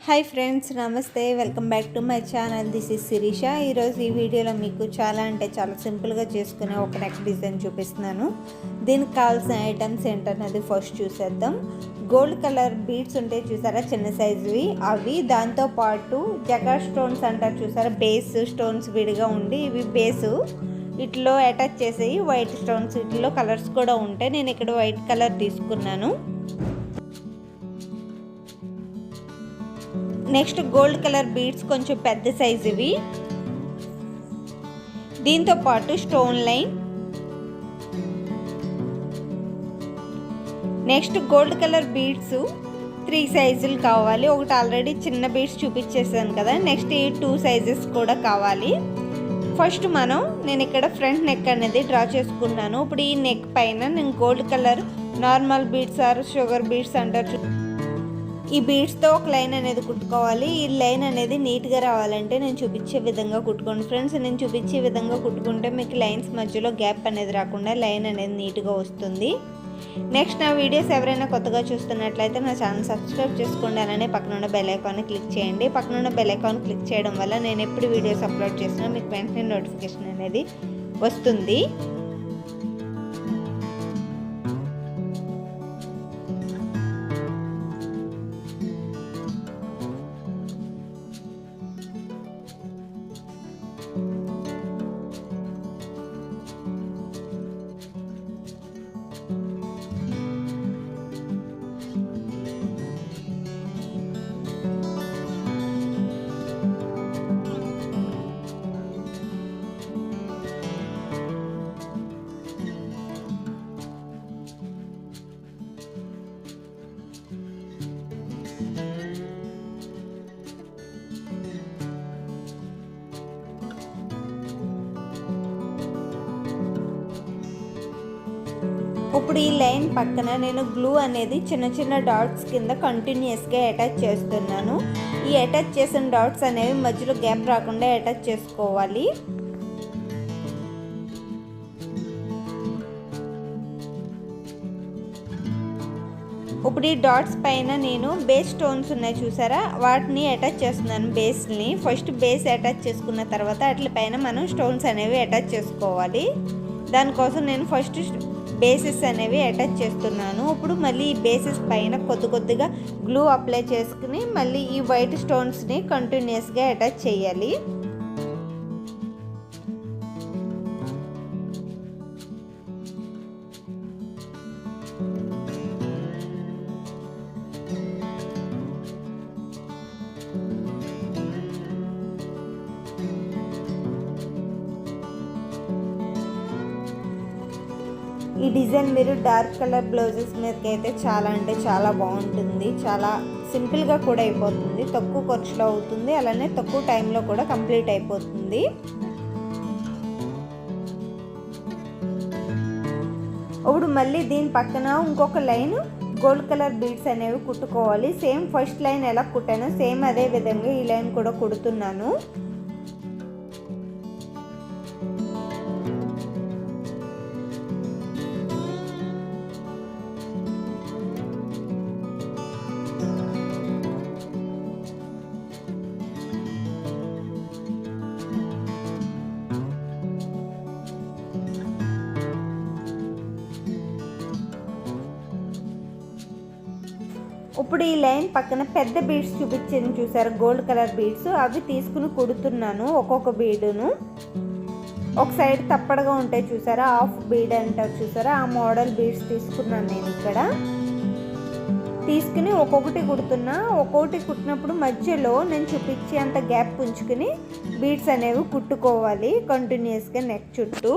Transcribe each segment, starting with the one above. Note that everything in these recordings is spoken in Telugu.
హాయ్ ఫ్రెండ్స్, నమస్తే. Welcome back to my channel. This is Shirisha. ఈరోజు ఈ వీడియోలో మీకు చాలా సింపుల్గా చేసుకునే ఒక నెక్ డిజైన్ చూపిస్తున్నాను. దీనికి కావాల్సిన ఐటమ్స్ ఏంటన్నది ఫస్ట్ చూసేద్దాం. గోల్డ్ కలర్ బీడ్స్ ఉంటే చూసారా, చిన్న సైజువి అవి. దాంతోపాటు జకార్డ్ స్టోన్స్ అంటారు చూసారా, బేస్ స్టోన్స్ విడిగా ఉండి ఇవి బేసు వీటిలో అటాచ్ చేసేవి వైట్ స్టోన్స్. వీటిలో కలర్స్ కూడా ఉంటాయి. నేను ఇక్కడ వైట్ కలర్ తీసుకున్నాను. నెక్స్ట్ గోల్డ్ కలర్ బీడ్స్ కొంచెం పెద్ద సైజువి. దీంతో పాటు stone line. Next gold colour beads 3 సైజులు కావాలి. ఒకటి ఆల్రెడీ చిన్న బీడ్స్ చూపించేసాను కదా, నెక్స్ట్ ఈ 2 సైజెస్ కూడా కావాలి. ఫస్ట్ నేను ఇక్కడ ఫ్రంట్ నెక్ అనేది డ్రా చేసుకున్నాను. ఇప్పుడు ఈ నెక్ పైన నేను gold colour normal beads or sugar beads అంటారు, ఈ బీడ్స్తో ఒక లైన్ అనేది కుట్టుకోవాలి. ఈ లైన్ అనేది నీట్గా రావాలంటే నేను చూపించే విధంగా కుట్టుకోండి ఫ్రెండ్స్. నేను చూపించే విధంగా కుట్టుకుంటే మీకు లైన్స్ మధ్యలో గ్యాప్ అనేది రాకుండా లైన్ అనేది నీట్గా వస్తుంది. నెక్స్ట్ నా వీడియోస్ ఎవరైనా కొత్తగా చూస్తున్నట్లయితే నా ఛానల్ సబ్స్క్రైబ్ చేసుకోండి. అలానే పక్కనున్న బెల్ ఐకాన్ని క్లిక్ చేయండి. పక్కనున్న బెల్ ఐకాన్ క్లిక్ చేయడం వల్ల నేను ఎప్పుడు వీడియోస్ అప్లోడ్ చేసినా మీకు వెంటనే నోటిఫికేషన్ అనేది వస్తుంది. ఇప్పుడు ఈ లైన్ పక్కన నేను గ్లూ అనేది చిన్న చిన్న డాట్స్ కింద కంటిన్యూస్గా అటాచ్ చేస్తున్నాను. ఈ అటాచ్ చేసిన డాట్స్ అనేవి మధ్యలో గ్యాప్ రాకుండా అటాచ్ చేసుకోవాలి. ఇప్పుడు ఈ డాట్స్ పైన నేను బేస్ స్టోన్స్ ఉన్నాయి చూసారా, వాటిని అటాచ్ చేస్తున్నాను. బేస్ని ఫస్ట్ బేస్ అటాచ్ చేసుకున్న తర్వాత వాటి పైన మనం స్టోన్స్ అనేవి అటాచ్ చేసుకోవాలి. దానికోసం నేను ఫస్ట్ బేసెస్ అనేవి అటాచ్ చేస్తున్నాను. ఇప్పుడు మళ్ళీ ఈ బేసెస్ పైన కొద్దిగా గ్లూ అప్లై చేసుకుని మళ్ళీ ఈ వైట్ స్టోన్స్ని కంటిన్యూస్గా అటాచ్ చేయాలి. ఈ డిజైన్ మీరు డార్క్ కలర్ బ్లౌజెస్ మీదకి అయితే చాలా బాగుంటుంది. చాలా సింపుల్గా కూడా అయిపోతుంది, తక్కువ ఖర్చులో అవుతుంది, అలానే తక్కువ టైంలో కూడా కంప్లీట్ అయిపోతుంది. ఇప్పుడు మళ్ళీ దీని పక్కన ఇంకొక లైన్ గోల్డ్ కలర్ బీడ్స్ అనేవి కుట్టుకోవాలి. సేమ్ ఫస్ట్ లైన్ ఎలా కుట్టానో సేమ్ అదే విధంగా ఈ లైన్ కూడా కుడుతున్నాను. ఇప్పుడు ఈ లైన్ పక్కన పెద్ద బీడ్స్ చూపించింది చూసారు, గోల్డ్ కలర్ బీడ్స్, అవి తీసుకుని కుడుతున్నాను. ఒక్కొక్క బీడును ఒక సైడ్ తప్పడగా ఉంటాయి చూసారా, హాఫ్ బీడ్ అంటారు చూసారా, ఆ మోడల్ బీడ్స్ తీసుకున్నాను నేను ఇక్కడ. తీసుకుని ఒక్కొక్కటి కుడుతున్నా. ఒక్కొక్కటి కుట్టినప్పుడు మధ్యలో నేను చూపించే అంత గ్యాప్ ఉంచుకుని బీడ్స్ అనేవి కుట్టుకోవాలి కంటిన్యూస్గా నెక్ చుట్టూ.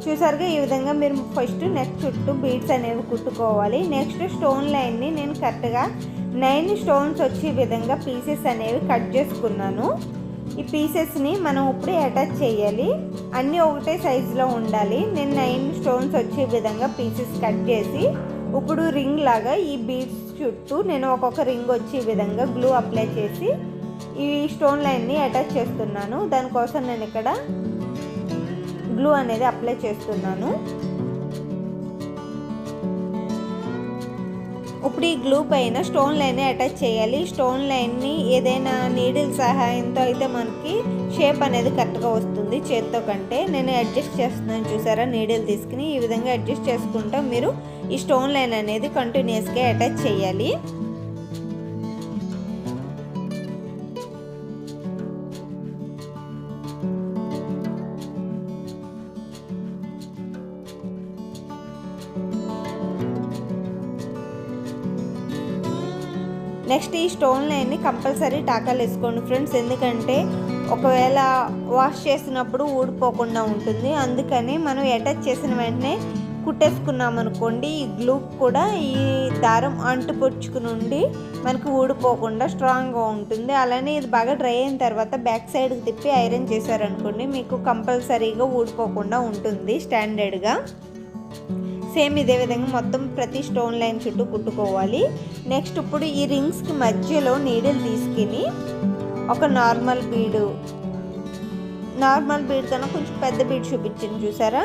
చూసారుగా, ఈ విధంగా మీరు ఫస్ట్ నెక్ చుట్టూ బీడ్స్ అనేవి కుట్టుకోవాలి. నెక్స్ట్ స్టోన్ లైన్ని నేను కరెక్ట్గా 9 స్టోన్స్ వచ్చే విధంగా పీసెస్ అనేవి కట్ చేసుకున్నాను. ఈ పీసెస్ని మనం ఇప్పుడు అటాచ్ చేయాలి. అన్నీ ఒకటే సైజులో ఉండాలి. నేను 9 స్టోన్స్ వచ్చే విధంగా పీసెస్ కట్ చేసి ఇప్పుడు రింగ్ లాగా ఈ బీడ్స్ చుట్టూ నేను ఒక్కొక్క రింగ్ వచ్చే విధంగా గ్లూ అప్లై చేసి ఈ స్టోన్ లైన్ని అటాచ్ చేస్తున్నాను. దానికోసం నేను ఇక్కడ గ్లూ అనేది అప్లై చేస్తున్నాను. ఇప్పుడు ఈ గ్లూ పైన స్టోన్ లైన్ని అటాచ్ చేయాలి. స్టోన్ లైన్ని ఏదైనా నీడిల్ సహాయంతో అయితే మనకి షేప్ అనేది కరెక్ట్గా వస్తుంది చేత్తో కంటే. నేను అడ్జస్ట్ చేస్తున్నాను చూసారా, నీడిల్ తీసుకుని ఈ విధంగా అడ్జస్ట్ చేసుకుంటూ మీరు ఈ స్టోన్ లైన్ అనేది కంటిన్యూస్గా అటాచ్ చేయాలి. నెక్స్ట్ ఈ స్టోన్ లైన్ని కంపల్సరీ టాకాలు వేసుకోండి ఫ్రెండ్స్, ఎందుకంటే ఒకవేళ వాష్ చేసినప్పుడు ఊడిపోకుండా ఉంటుంది. అందుకని మనం అటాచ్ చేసిన వెంటనే కుట్టేసుకున్నాం అనుకోండి, ఈ గ్లూ కూడా ఈ దారం అంటుపొచ్చుకుని ఉండి మనకు ఊడిపోకుండా స్ట్రాంగ్గా ఉంటుంది. అలానే ఇది బాగా డ్రై అయిన తర్వాత బ్యాక్ సైడ్కి తిప్పి ఐరన్ చేశారనుకోండి, మీకు కంపల్సరీగా ఊడిపోకుండా ఉంటుంది స్టాండర్డ్గా. సేమ్ ఇదే విధంగా మొత్తం ప్రతి స్టోన్ లైన్ చుట్టూ కుట్టుకోవాలి. నెక్స్ట్ ఇప్పుడు ఈ రింగ్స్కి మధ్యలో నీడిల్ తీసుకుని ఒక నార్మల్ బీడ్ కన్నా కొంచెం పెద్ద బీడ్ చూపించింది చూసారా,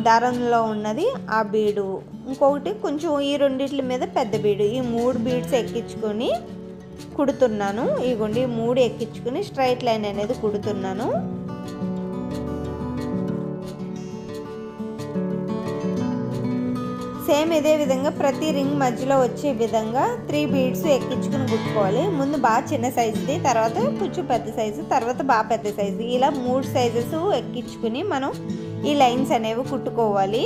దారంలో ఉన్నది ఆ బీడు, ఇంకొకటి కొంచెం ఈ రెండిట్ల మీద పెద్ద బీడు, ఈ 3 బీడ్స్ ఎక్కించుకొని కుడుతున్నాను. ఇగోండి 3 ఎక్కించుకొని స్ట్రైట్ లైన్ అనేది కుడుతున్నాను. సేమ్ ఇదే విధంగా ప్రతి రింగ్ మధ్యలో వచ్చే విధంగా 3 బీడ్స్ ఎక్కించుకుని కుట్టుకోవాలి. ముందు బాగా చిన్న సైజుది, తర్వాత కొంచెం పెద్ద సైజు, తర్వాత బాగా పెద్ద సైజు, ఇలా 3 సైజెస్ ఎక్కించుకుని మనం ఈ లైన్స్ అనేవి కుట్టుకోవాలి.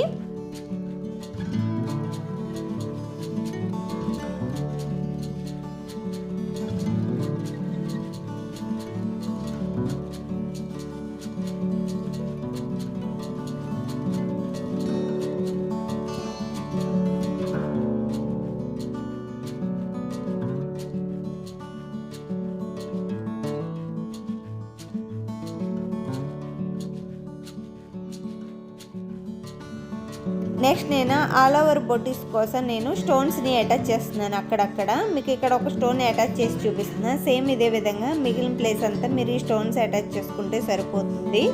నెక్స్ట్ నేను ఆల్ ఓవర్ బొటీస్ కోసం నేను స్టోన్స్ని అటాచ్ చేస్తున్నాను. అక్కడక్కడ మీకు ఇక్కడ ఒక స్టోన్ అటాచ్ చేసి చూపిస్తున్నాను. సేమ్ ఇదే విధంగా మిగిలిన ప్లేస్ అంతా మీరు ఈ స్టోన్స్ అటాచ్ చేసుకుంటే సరిపోతుంది.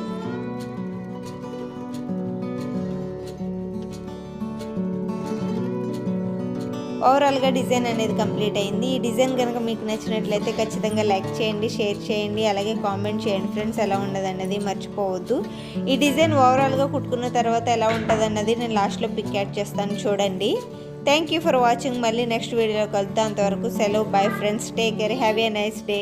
ఓవరాల్గా డిజైన్ అనేది కంప్లీట్ అయింది. ఈ డిజైన్ కనుక మీకు నచ్చినట్లయితే ఖచ్చితంగా లైక్ చేయండి, షేర్ చేయండి, అలాగే కామెంట్ చేయండి ఫ్రెండ్స్. ఎలా ఉండదు అన్నది మర్చిపోవద్దు. ఈ డిజైన్ ఓవరాల్గా కుట్టుకున్న తర్వాత ఎలా ఉంటుంది అన్నది నేను లాస్ట్లో పిక్ యాడ్ చేస్తాను, చూడండి. Thank you for watching. మళ్ళీ నెక్స్ట్ వీడియోలో కలుద్దాం. అంతవరకు సెలవు. Bye friends. Take care. Have a nice day.